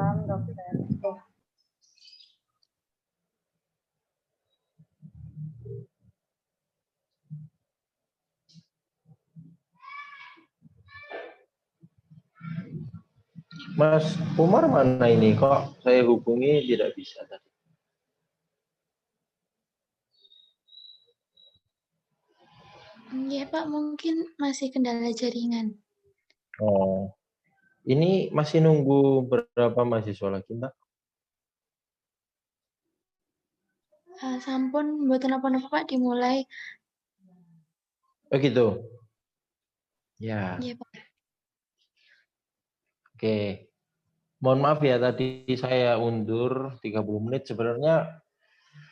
Waalaikumsalam, dokter. Mas Umar mana ini? Kok saya hubungi tidak bisa tadi? Iya Pak, mungkin masih kendala jaringan. Oh, ini masih nunggu berapa mahasiswa lagi, Mbak? Sampun mboten napa-napa Pak, dimulai. Oh gitu. Ya, Iya Pak. oke. Mohon maaf ya tadi saya undur 30 menit. Sebenarnya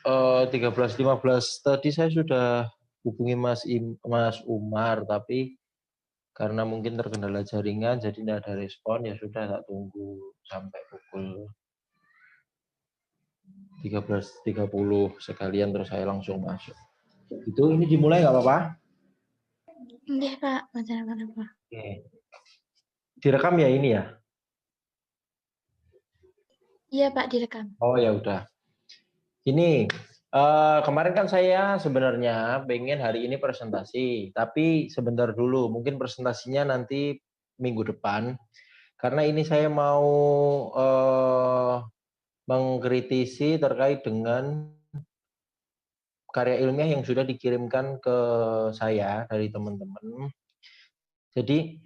13.15 tadi saya sudah hubungi Mas Umar, tapi karena mungkin terkendala jaringan jadi tidak ada respon, ya sudah tak tunggu sampai pukul 13.30 sekalian terus saya langsung masuk. Itu ini dimulai nggak apa-apa? Iya Pak, mboten napa-napa. Oke. Direkam ya ini ya? Iya Pak, direkam. Oh ya udah. Ini kemarin kan saya sebenarnya pengen hari ini presentasi, tapi sebentar dulu, mungkin presentasinya nanti minggu depan, karena ini saya mau mengkritisi terkait dengan karya ilmiah yang sudah dikirimkan ke saya dari teman-teman. Jadi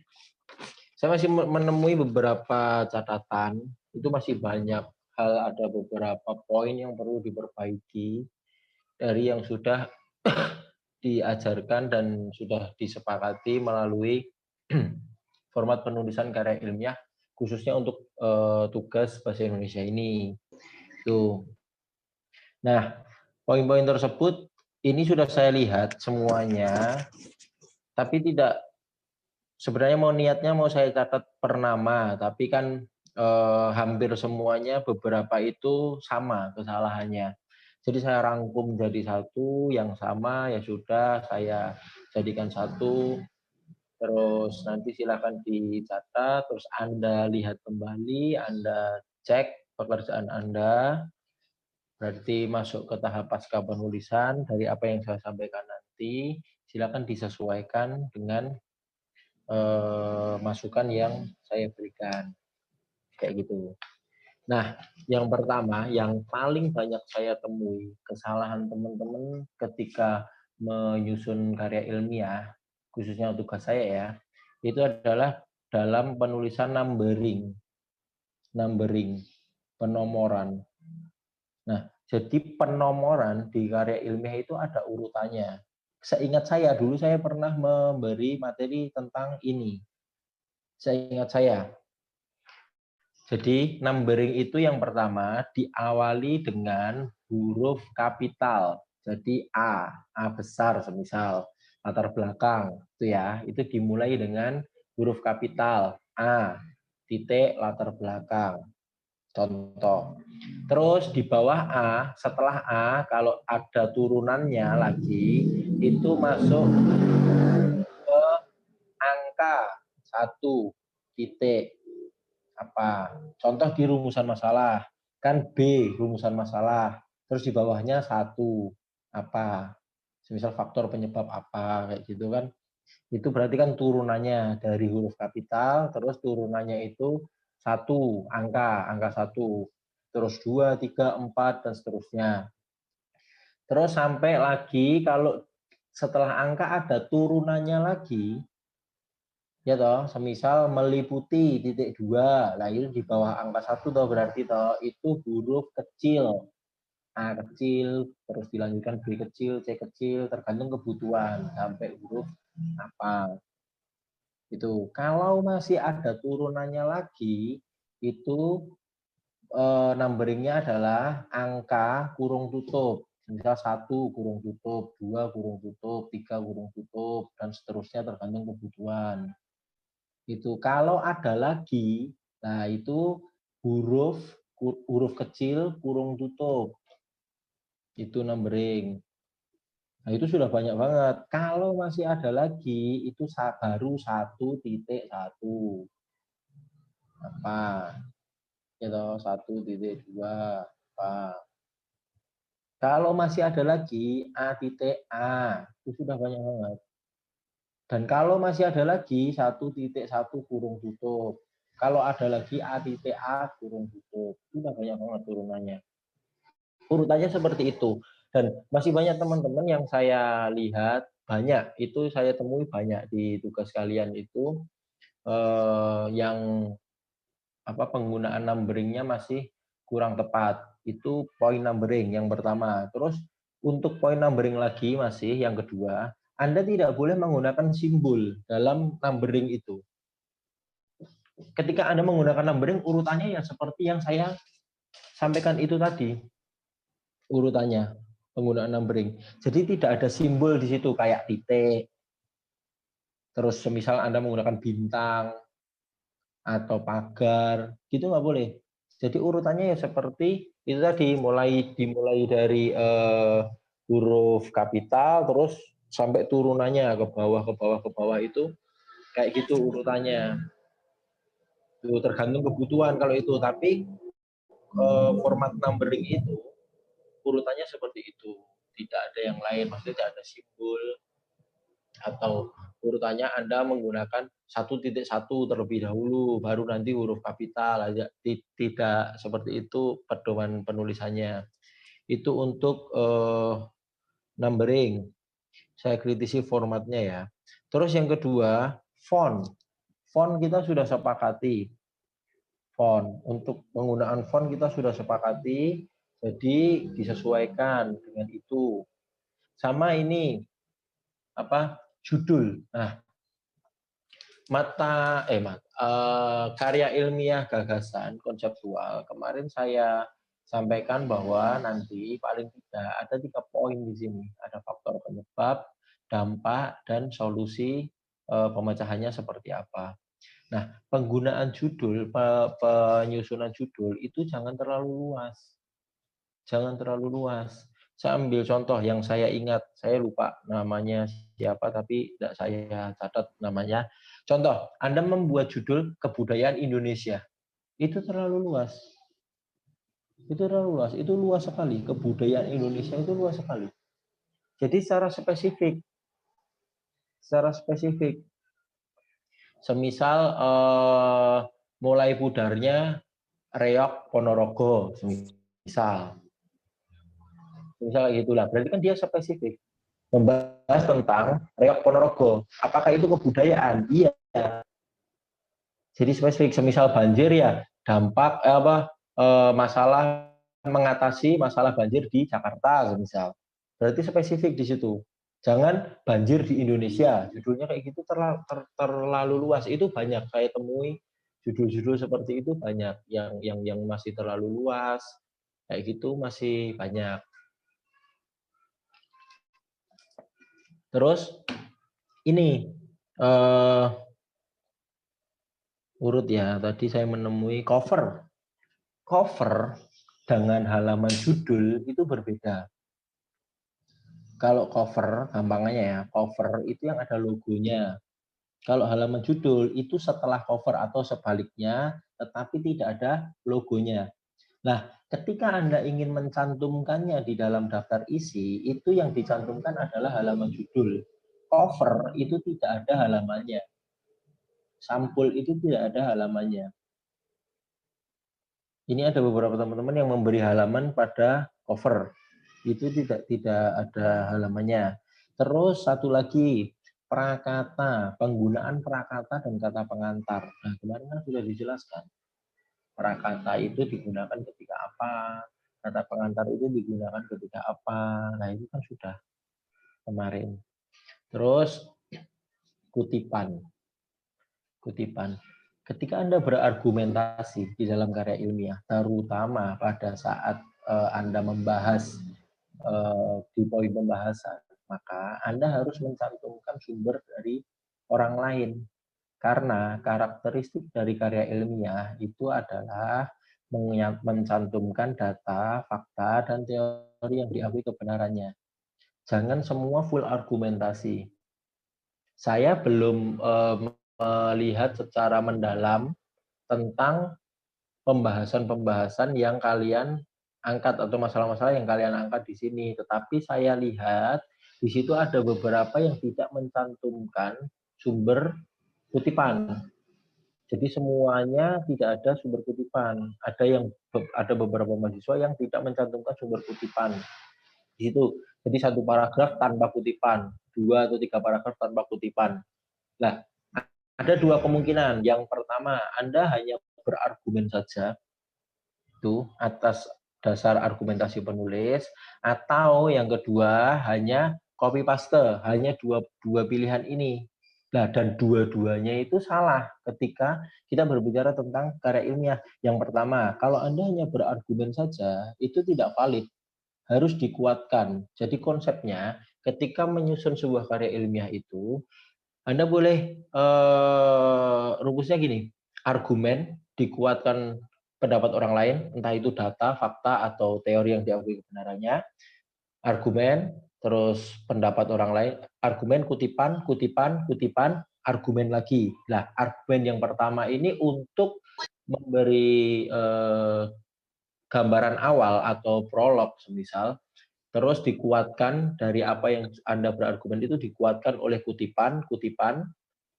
saya masih menemui beberapa catatan, itu masih banyak hal, ada beberapa poin yang perlu diperbaiki dari yang sudah diajarkan dan sudah disepakati melalui format penulisan karya ilmiah khususnya untuk tugas bahasa Indonesia ini. Tuh. Nah, poin-poin tersebut ini sudah saya lihat semuanya, tapi tidak sebenarnya niatnya mau saya catat per nama, tapi kan hampir semuanya beberapa itu sama kesalahannya. Jadi saya rangkum jadi satu yang sama, ya sudah saya jadikan satu, terus nanti silakan dicatat, terus Anda lihat kembali, Anda cek pekerjaan Anda, berarti masuk ke tahap pasca penulisan dari apa yang saya sampaikan nanti, silakan disesuaikan dengan masukan yang saya berikan, kayak gitu. Nah, yang pertama, yang paling banyak saya temui kesalahan teman-teman ketika menyusun karya ilmiah, khususnya tugas saya ya, itu adalah dalam penulisan numbering, penomoran. Nah, jadi penomoran di karya ilmiah itu ada urutannya. Seingat saya, dulu saya pernah memberi materi tentang ini. Seingat saya, jadi numbering itu yang pertama diawali dengan huruf kapital. Jadi A besar semisal latar belakang itu ya, itu dimulai dengan huruf kapital A titik latar belakang. Contoh. Terus di bawah A, setelah A kalau ada turunannya lagi itu masuk ke angka 1 titik apa, contoh di rumusan masalah kan B rumusan masalah, terus di bawahnya 1 apa, semisal faktor penyebab apa, kayak gitu kan, itu berarti kan turunannya dari huruf kapital, terus turunannya itu 1 angka 1, terus 2, 3, 4 dan seterusnya, terus sampai lagi kalau setelah angka ada turunannya lagi, ya toh, semisal meliputi titik 2, lah itu di bawah angka 1 toh, berarti toh itu huruf kecil, A kecil, terus dilanjutkan B kecil, C kecil, tergantung kebutuhan sampai huruf apa. Itu kalau masih ada turunannya lagi, itu numberingnya adalah angka kurung tutup. Misal 1 kurung tutup, 2 kurung tutup, 3 kurung tutup, dan seterusnya tergantung kebutuhan. Itu kalau ada lagi, nah itu huruf kecil kurung tutup, itu numbering. Nah itu sudah banyak banget. Kalau masih ada lagi itu baru 1.1 apa. gitu, 1.2 apa. Kalau masih ada lagi A titik A, itu sudah banyak banget. Dan kalau masih ada lagi 1.1 kurung tutup. Kalau ada lagi A titik A kurung tutup, itu sudah banyak banget turunannya. Urutannya seperti itu. Dan masih banyak teman-teman yang saya lihat, banyak, itu saya temui banyak di tugas kalian itu, yang penggunaan numberingnya masih kurang tepat. Itu poin numbering yang pertama. Terus untuk poin numbering lagi masih yang kedua, Anda tidak boleh menggunakan simbol dalam numbering itu. Ketika Anda menggunakan numbering, urutannya ya seperti yang saya sampaikan itu tadi. Urutannya penggunaan numbering. Jadi tidak ada simbol di situ kayak titik. Terus semisal Anda menggunakan bintang atau pagar, gitu nggak boleh. Jadi urutannya ya seperti itu tadi, dimulai dari huruf kapital, terus sampai turunannya ke bawah itu kayak gitu urutannya. Itu tergantung kebutuhan kalau itu, tapi format numbering itu urutannya seperti itu. Tidak ada yang lain, maksudnya tidak ada simbol atau urutannya Anda menggunakan 1.1 terlebih dahulu, baru nanti huruf kapital aja. Tidak seperti itu pedoman penulisannya. Itu untuk numbering. Saya kritisi formatnya ya. Terus yang kedua, font. Font kita sudah sepakati. Font. Untuk penggunaan font kita sudah sepakati, jadi disesuaikan dengan itu. Sama ini, judul. Nah, karya ilmiah gagasan konseptual kemarin saya sampaikan bahwa nanti paling tidak ada 3 poin di sini, ada faktor penyebab, dampak, dan solusi pemecahannya seperti apa. Nah, penggunaan judul, penyusunan judul itu jangan terlalu luas, Saya ambil contoh yang saya ingat, saya lupa namanya siapa, tapi tidak saya catat namanya. Contoh, Anda membuat judul kebudayaan Indonesia. Itu terlalu luas. Itu luas sekali. Kebudayaan Indonesia itu luas sekali. Jadi secara spesifik. Semisal mulai pudarnya reok Ponorogo, semisal gitulah. Berarti kan dia spesifik. Membahas tentang reok Ponorogo. Apakah itu kebudayaan? Iya. Jadi spesifik. Semisal banjir ya dampak masalah mengatasi masalah banjir di Jakarta semisal. Berarti spesifik di situ. Jangan banjir di Indonesia. Judulnya kayak gitu terlalu luas. Itu banyak saya temui judul-judul seperti itu banyak yang masih terlalu luas. Kayak gitu masih banyak. Terus ini urut ya, tadi saya menemui cover dengan halaman judul itu berbeda. Kalau cover, gampangnya ya, cover itu yang ada logonya. Kalau halaman judul itu setelah cover atau sebaliknya, tetapi tidak ada logonya. Nah, ketika Anda ingin mencantumkannya di dalam daftar isi, itu yang dicantumkan adalah halaman judul. Cover itu tidak ada halamannya. Sampul itu tidak ada halamannya. Ini ada beberapa teman-teman yang memberi halaman pada cover. Itu tidak ada halamannya. Terus satu lagi, prakata, penggunaan prakata dan kata pengantar. Nah, kemarin kan sudah dijelaskan. Prakata itu digunakan ketika apa, kata pengantar itu digunakan ketika apa. Nah, itu kan sudah kemarin. Terus kutipan. Ketika Anda berargumentasi di dalam karya ilmiah, terutama pada saat Anda membahas di poin pembahasan, maka Anda harus mencantumkan sumber dari orang lain. Karena karakteristik dari karya ilmiah itu adalah mencantumkan data, fakta, dan teori yang diakui kebenarannya. Jangan semua full argumentasi. Saya belum melihat secara mendalam tentang pembahasan-pembahasan yang kalian angkat atau masalah-masalah yang kalian angkat di sini. Tetapi saya lihat di situ ada beberapa yang tidak mencantumkan sumber kutipan. Jadi semuanya tidak ada sumber kutipan. Ada beberapa mahasiswa yang tidak mencantumkan sumber kutipan. Di situ. Jadi satu paragraf tanpa kutipan, 2 atau 3 paragraf tanpa kutipan. Nah, ada 2 kemungkinan. Yang pertama, Anda hanya berargumen saja itu atas dasar argumentasi penulis, atau yang kedua hanya copy paste, hanya dua pilihan ini. Nah, dan dua-duanya itu salah ketika kita berbicara tentang karya ilmiah. Yang pertama, kalau Anda hanya berargumen saja, itu tidak valid, harus dikuatkan. Jadi konsepnya, ketika menyusun sebuah karya ilmiah itu, Anda boleh rumusnya gini, argumen dikuatkan pendapat orang lain, entah itu data, fakta, atau teori yang diakui kebenarannya, argumen, terus pendapat orang lain, argumen, kutipan, kutipan, kutipan, argumen lagi. Nah, argumen yang pertama ini untuk memberi gambaran awal atau prolog semisal, terus dikuatkan dari apa yang Anda berargumen itu dikuatkan oleh kutipan, kutipan,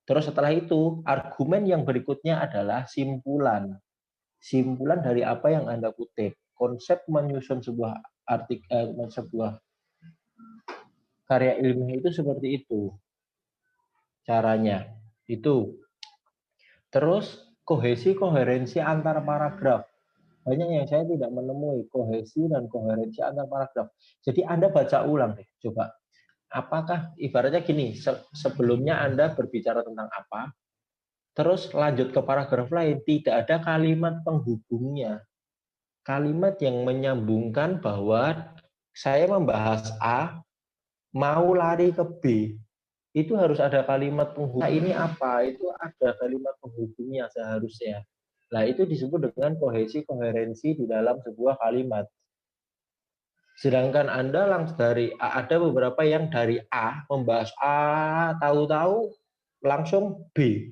terus setelah itu argumen yang berikutnya adalah simpulan. Simpulan dari apa yang Anda kutip. Konsep menyusun sebuah karya ilmiah itu seperti itu caranya. Itu. Terus kohesi koherensi antar paragraf. Banyak yang saya tidak menemui kohesi dan koherensi antar paragraf. Jadi Anda baca ulang deh, coba. Apakah ibaratnya gini, sebelumnya Anda berbicara tentang apa, terus lanjut ke paragraf lain, tidak ada kalimat penghubungnya. Kalimat yang menyambungkan bahwa saya membahas A, mau lari ke B. Itu harus ada kalimat penghubung. Nah, ini apa? Itu ada kalimat penghubungnya seharusnya. Nah, itu disebut dengan kohesi koherensi di dalam sebuah kalimat. Sedangkan Anda langsung dari A, ada beberapa yang dari A membahas A, tahu-tahu langsung B.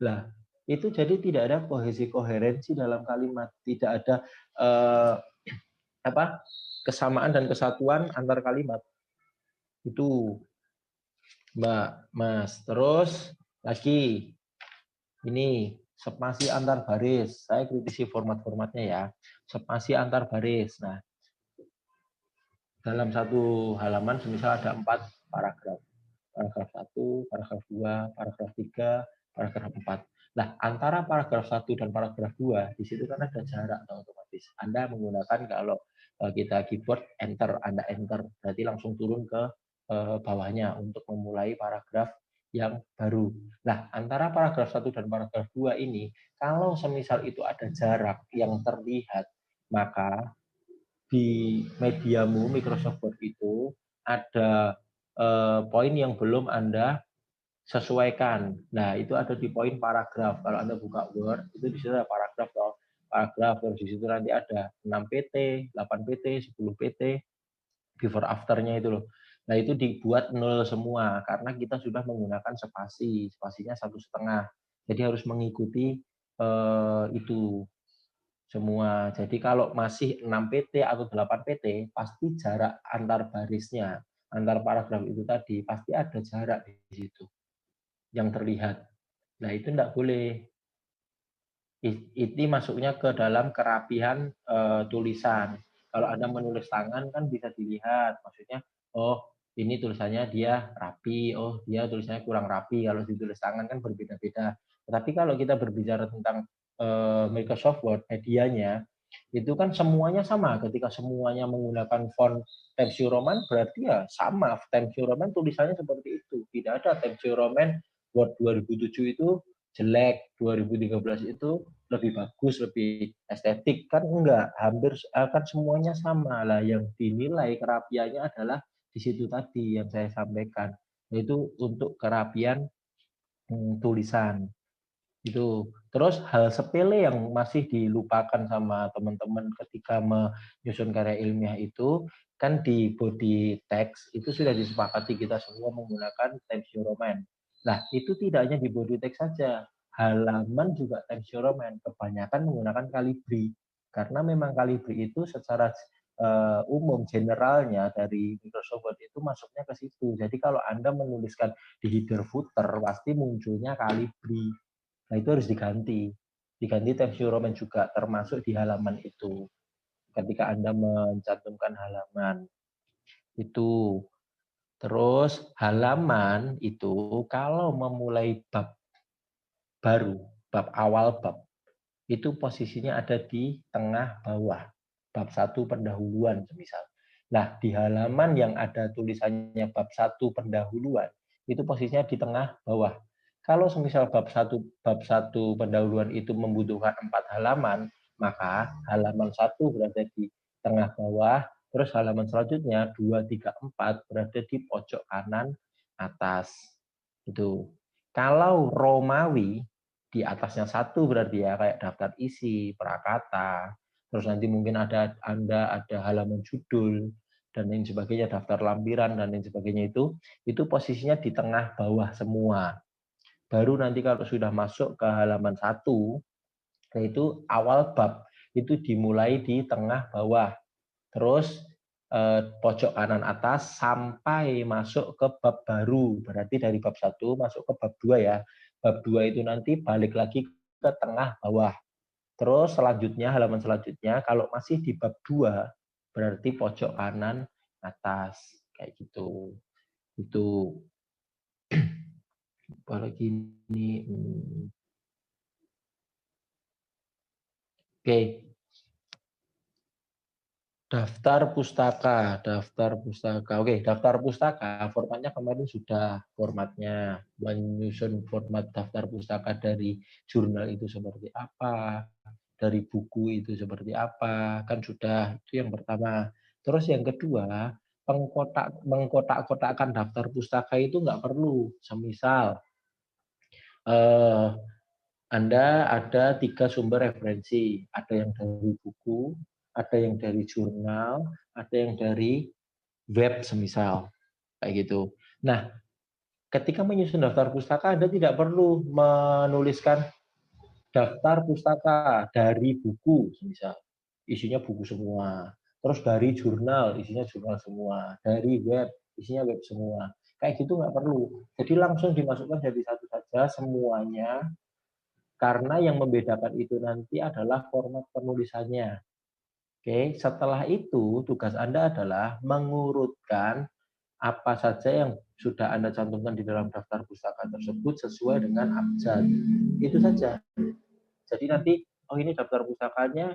Nah, itu jadi tidak ada kohesi koherensi dalam kalimat, tidak ada kesamaan dan kesatuan antar kalimat. Itu Mbak, Mas. Terus lagi ini spasi antar baris. Saya kritisi format-formatnya ya. Spasi antar baris. Nah, dalam satu halaman semisal ada 4 paragraf. Paragraf 1, paragraf 2, paragraf 3, paragraf 4. Nah, antara paragraf 1 dan paragraf 2, di situ kan ada jarak otomatis. Anda menggunakan kalau kita keyboard enter, Anda enter, berarti langsung turun ke bawahnya untuk memulai paragraf yang baru. Nah, antara paragraf 1 dan paragraf 2 ini, kalau semisal itu ada jarak yang terlihat, maka di mediamu Microsoft Word itu ada poin yang belum Anda sesuaikan. Nah, itu ada di poin paragraf. Kalau Anda buka Word, itu di situ ada paragraf loh. Paragraf, terus di situ nanti ada 6 PT, 8 PT, 10 PT, before after-nya itu loh. Nah, itu dibuat 0 semua karena kita sudah menggunakan spasi. Spasinya 1,5. Jadi harus mengikuti itu semua. Jadi kalau masih 6 PT atau 8 PT, pasti jarak antar barisnya, antar paragraf itu tadi, pasti ada jarak di situ yang terlihat. Nah, itu tidak boleh. Ini masuknya ke dalam kerapihan tulisan. Kalau Anda menulis tangan kan bisa dilihat, maksudnya, oh ini tulisannya dia rapi, oh dia tulisannya kurang rapi. Kalau ditulis tangan kan berbeda-beda. Tetapi kalau kita berbicara tentang Microsoft Word, medianya, itu kan semuanya sama. Ketika semuanya menggunakan font Times New Roman, berarti ya sama. Times New Roman tulisannya seperti itu. Tidak ada Times New Roman Word 2007 itu jelek, 2013 itu lebih bagus, lebih estetik, kan enggak, hampir kan semuanya sama lah. Yang dinilai kerapiannya adalah di situ tadi yang saya sampaikan, yaitu untuk kerapian tulisan itu. Terus hal sepele yang masih dilupakan sama teman-teman ketika menyusun karya ilmiah itu kan di body text itu sudah disepakati kita semua menggunakan Times New Roman. Nah, itu tidak hanya di body text saja. halaman juga Times New Roman. Kebanyakan menggunakan Calibri. Karena memang Calibri itu secara umum generalnya dari Microsoft Word itu masuknya ke situ. Jadi kalau Anda menuliskan di header footer pasti munculnya Calibri. Nah itu harus diganti. Diganti Times New Roman juga termasuk di halaman itu. Ketika Anda mencantumkan halaman itu. Terus halaman itu kalau memulai bab baru, bab awal bab, itu posisinya ada di tengah bawah. Bab 1 pendahuluan semisal. Nah, di halaman yang ada tulisannya bab 1 pendahuluan, itu posisinya di tengah bawah. Kalau semisal bab 1 pendahuluan itu membutuhkan 4 halaman, maka halaman 1 berada di tengah bawah, terus halaman selanjutnya 2, 3, 4 berada di pojok kanan atas. Itu. Kalau Romawi di atasnya 1 berarti ya kayak daftar isi, prakata, terus nanti mungkin Anda ada halaman judul dan lain sebagainya, daftar lampiran dan lain sebagainya itu posisinya di tengah bawah semua. Baru nanti kalau sudah masuk ke halaman 1, yaitu awal bab, itu dimulai di tengah bawah. Terus pojok kanan atas sampai masuk ke bab baru. Berarti dari bab 1 masuk ke bab 2 ya. Bab 2 itu nanti balik lagi ke tengah bawah. Terus selanjutnya, halaman selanjutnya, kalau masih di bab 2, berarti pojok kanan atas. Kayak gitu. Itu. Apalagi ini. Oke. Daftar pustaka. Oke, daftar pustaka formatnya kemarin sudah formatnya. Menyusun format daftar pustaka dari jurnal itu seperti apa, dari buku itu seperti apa, kan sudah, itu yang pertama. Terus yang kedua, mengkotak-kotakkan daftar pustaka itu nggak perlu. Semisal Anda ada 3 sumber referensi, ada yang dari buku, ada yang dari jurnal, ada yang dari web semisal, kayak gitu. Nah, ketika menyusun daftar pustaka, Anda tidak perlu menuliskan daftar pustaka dari buku, semisal. Isinya buku semua. Terus dari jurnal, isinya jurnal semua. Dari web, isinya web semua. Kayak gitu nggak perlu. Jadi langsung dimasukkan jadi satu saja semuanya, karena yang membedakan itu nanti adalah format penulisannya. Oke, setelah itu tugas Anda adalah mengurutkan apa saja yang sudah Anda cantumkan di dalam daftar pustaka tersebut sesuai dengan abjad. Itu saja. Jadi nanti, oh ini daftar pustakanya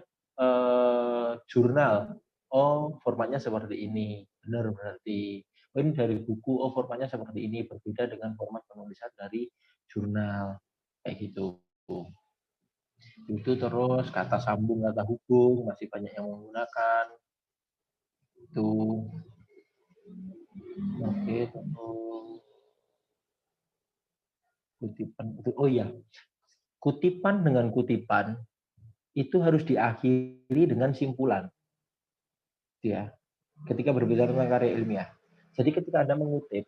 jurnal. Oh, formatnya seperti ini. Benar berarti. Oh, ini dari buku. Oh, formatnya seperti ini. Berbeda dengan format penulisan dari jurnal. Kayak gitu. Itu terus kata sambung, kata hubung, masih banyak yang menggunakan. Itu. Oke, terus kutipan. Oh iya, kutipan dengan kutipan itu harus diakhiri dengan simpulan. Ya, ketika berbicara tentang karya ilmiah. Jadi ketika Anda mengutip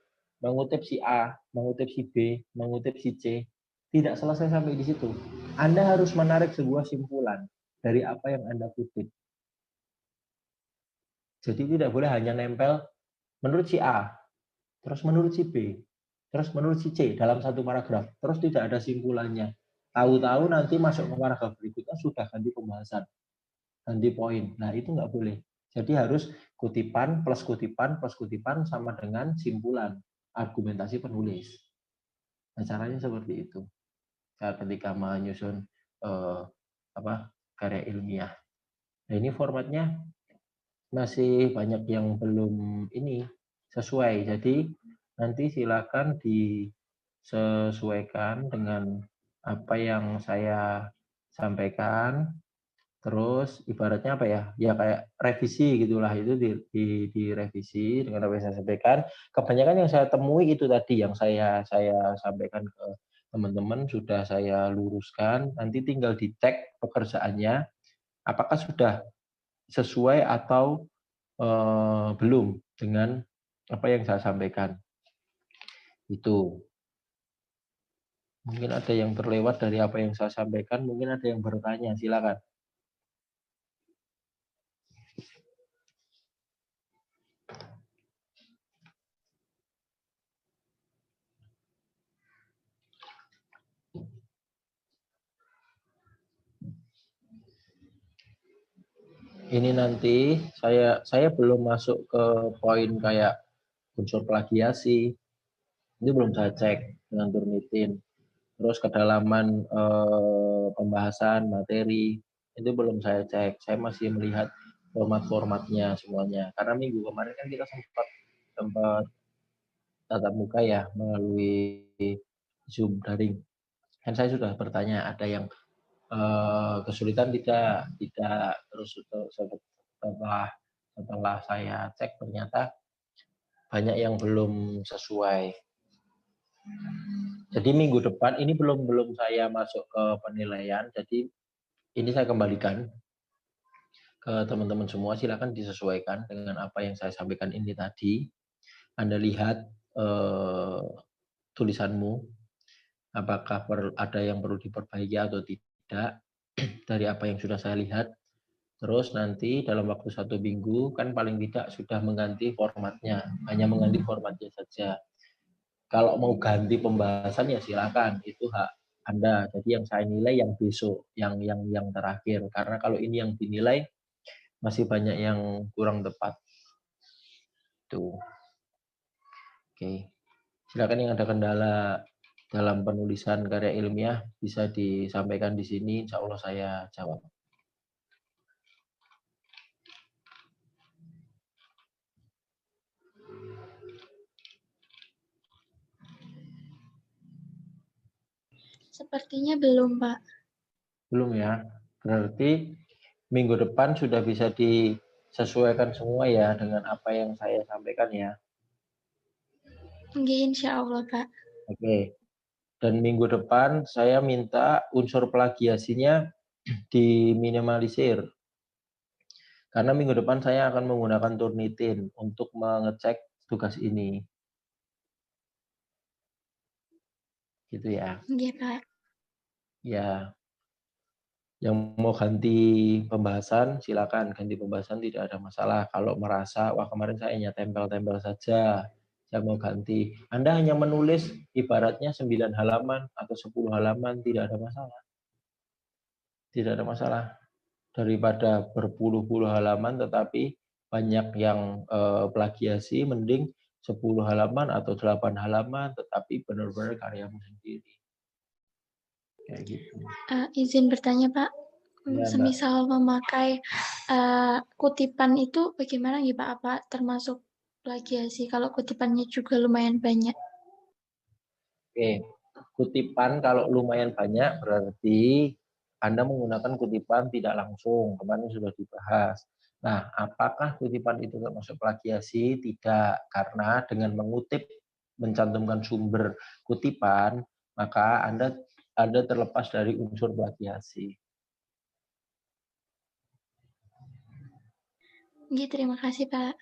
si A, mengutip si B, mengutip si C, tidak selesai sampai di situ. Anda harus menarik sebuah simpulan dari apa yang Anda kutip. Jadi tidak boleh hanya nempel menurut si A, terus menurut si B, terus menurut si C dalam satu paragraf, terus tidak ada simpulannya. Tahu-tahu nanti masuk ke paragraf berikutnya sudah ganti pembahasan, ganti poin. Nah itu nggak boleh. Jadi harus kutipan plus kutipan plus kutipan sama dengan simpulan argumentasi penulis. Nah caranya seperti itu. Ketika menyusun karya ilmiah. Nah ini formatnya masih banyak yang belum ini sesuai. Jadi nanti silakan disesuaikan dengan apa yang saya sampaikan. Terus ibaratnya apa ya? Ya kayak revisi gitulah, itu direvisi dengan apa yang saya sampaikan. Kebanyakan yang saya temui itu tadi yang saya sampaikan ke teman-teman sudah saya luruskan. Nanti tinggal dicek pekerjaannya apakah sudah sesuai atau belum dengan apa yang saya sampaikan. Itu. Mungkin ada yang terlewat dari apa yang saya sampaikan, mungkin ada yang bertanya, silakan. Ini nanti saya belum masuk ke poin kayak unsur plagiasi, ini belum saya cek dengan Turnitin. Terus kedalaman pembahasan materi itu belum saya cek. Saya masih melihat format-formatnya semuanya. Karena minggu kemarin kan kita sempat tatap muka ya melalui Zoom daring. Kan saya sudah bertanya, ada yang kesulitan tidak terus setelah saya cek ternyata banyak yang belum sesuai. Jadi minggu depan ini belum saya masuk ke penilaian, jadi ini saya kembalikan ke teman-teman semua, silakan disesuaikan dengan apa yang saya sampaikan ini tadi. Anda lihat tulisanmu, apakah ada yang perlu diperbaiki atau tidak dari apa yang sudah saya lihat. Terus nanti dalam waktu 1 minggu kan paling tidak sudah mengganti formatnya, hanya mengganti formatnya saja. Kalau mau ganti pembahasan ya silakan, itu hak Anda. Jadi yang saya nilai yang besok, yang terakhir. Karena kalau ini yang dinilai masih banyak yang kurang tepat. Tuh. Oke. Silakan yang ada kendala dalam penulisan karya ilmiah bisa disampaikan di sini, insya Allah saya jawab. Sepertinya belum, Pak. Belum ya? Berarti minggu depan sudah bisa disesuaikan semua ya dengan apa yang saya sampaikan ya. Nggih, insya Allah, Pak. Oke. Dan minggu depan saya minta unsur plagiasinya diminimalisir. Karena minggu depan saya akan menggunakan Turnitin untuk mengecek tugas ini. Gitu ya. Nggih, Pak. Ya, yang mau ganti pembahasan silakan ganti pembahasan, tidak ada masalah. Kalau merasa wah kemarin saya hanya tempel-tempel saja, saya mau ganti. Anda hanya menulis ibaratnya 9 halaman atau 10 halaman, tidak ada masalah. Tidak ada masalah. Daripada berpuluh-puluh halaman tetapi banyak yang plagiasi, mending 10 halaman atau 8 halaman tetapi benar-benar karyamu sendiri. Kayak gitu. Izin bertanya, Pak. Ya, Mbak. Semisal memakai kutipan itu bagaimana ya, Pak? Apa termasuk plagiasi kalau kutipannya juga lumayan banyak? Oke, kutipan kalau lumayan banyak berarti Anda menggunakan kutipan tidak langsung. Kemarin sudah dibahas. Nah, apakah kutipan itu termasuk plagiasi? Tidak, karena dengan mengutip, mencantumkan sumber kutipan, maka Anda terlepas dari unsur plagiasi. Nggih, terima kasih, Pak.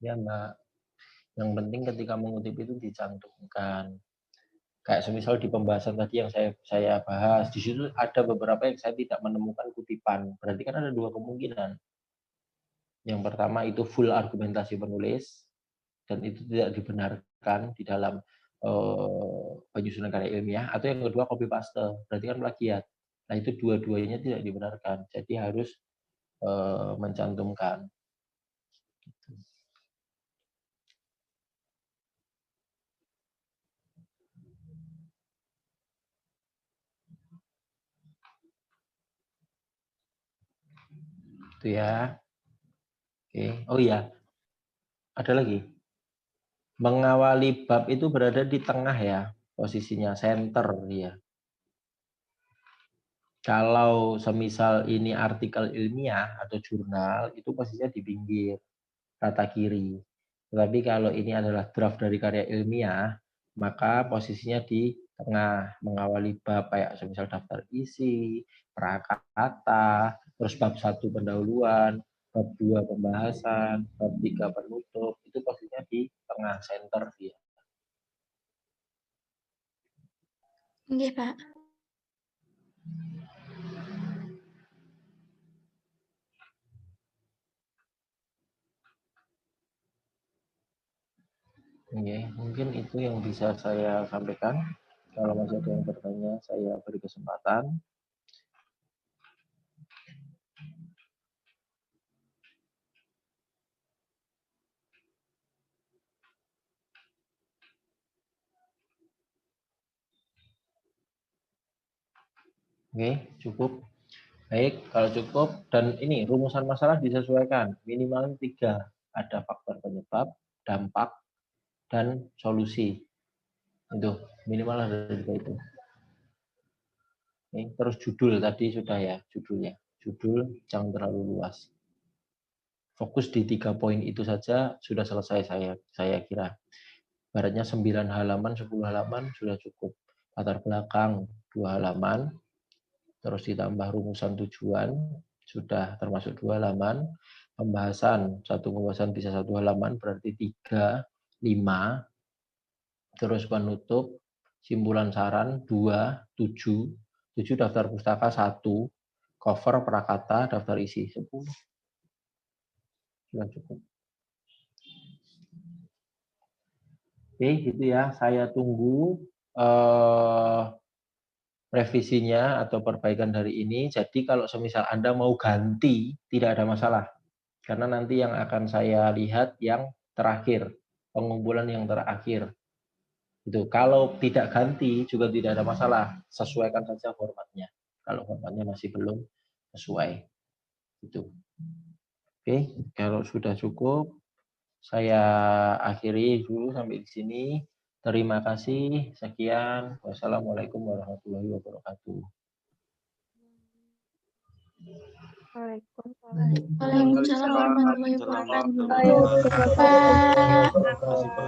Ya, Mbak. Yang penting ketika mengutip itu dicantumkan. Kayak semisal di pembahasan tadi yang saya bahas, di situ ada beberapa yang saya tidak menemukan kutipan. Berarti kan ada 2 kemungkinan. Yang pertama itu full argumentasi penulis, dan itu tidak dibenarkan di dalam penyusunan karya ilmiah, atau yang kedua copy paste, berarti kan plagiat. Nah itu dua-duanya tidak dibenarkan, jadi harus mencantumkan. Itu ya. Oke. Oh iya, ada lagi. Mengawali bab itu berada di tengah ya, posisinya center ya. Kalau semisal ini artikel ilmiah atau jurnal, itu posisinya di pinggir, rata kiri. Tetapi kalau ini adalah draft dari karya ilmiah, maka posisinya di tengah, mengawali bab kayak semisal daftar isi, prakata, terus bab 1 pendahuluan, bab 2 pembahasan, bab 3 penutup, itu posisinya di tengah, center dia. Nggih, Pak. Oke, mungkin itu yang bisa saya sampaikan. Kalau masih ada yang bertanya, saya beri kesempatan. Oke, cukup. Baik, kalau cukup, dan ini rumusan masalah disesuaikan. Minimal 3. Ada faktor penyebab, dampak, dan solusi. Itu, minimal ada 3 itu. Oke, terus judul tadi sudah ya, judulnya. Judul jangan terlalu luas. Fokus di 3 poin itu saja sudah selesai saya kira. Baratnya 9 halaman, 10 halaman sudah cukup. Latar belakang 2 halaman, terus ditambah rumusan tujuan, sudah termasuk 2 halaman. Pembahasan, satu pembahasan bisa 1 halaman, berarti 3, 5. Terus penutup, simpulan saran 2, 7. 7 daftar pustaka 1, cover, prakata, daftar isi 10. Sudah cukup. Oke, gitu ya. Saya tunggu revisinya atau perbaikan dari ini. Jadi kalau semisal Anda mau ganti, tidak ada masalah. Karena nanti yang akan saya lihat yang terakhir, pengumpulan yang terakhir. Itu. Kalau tidak ganti juga tidak ada masalah. Sesuaikan saja formatnya. Kalau formatnya masih belum sesuai. Itu. Oke, kalau sudah cukup, saya akhiri dulu sampai di sini. Terima kasih. Sekian. Wassalamualaikum warahmatullahi wabarakatuh. Waalaikumsalam warahmatullahi wabarakatuh. Waalaikumsalam warahmatullahi wabarakatuh. Pak. Terima kasih, Pak.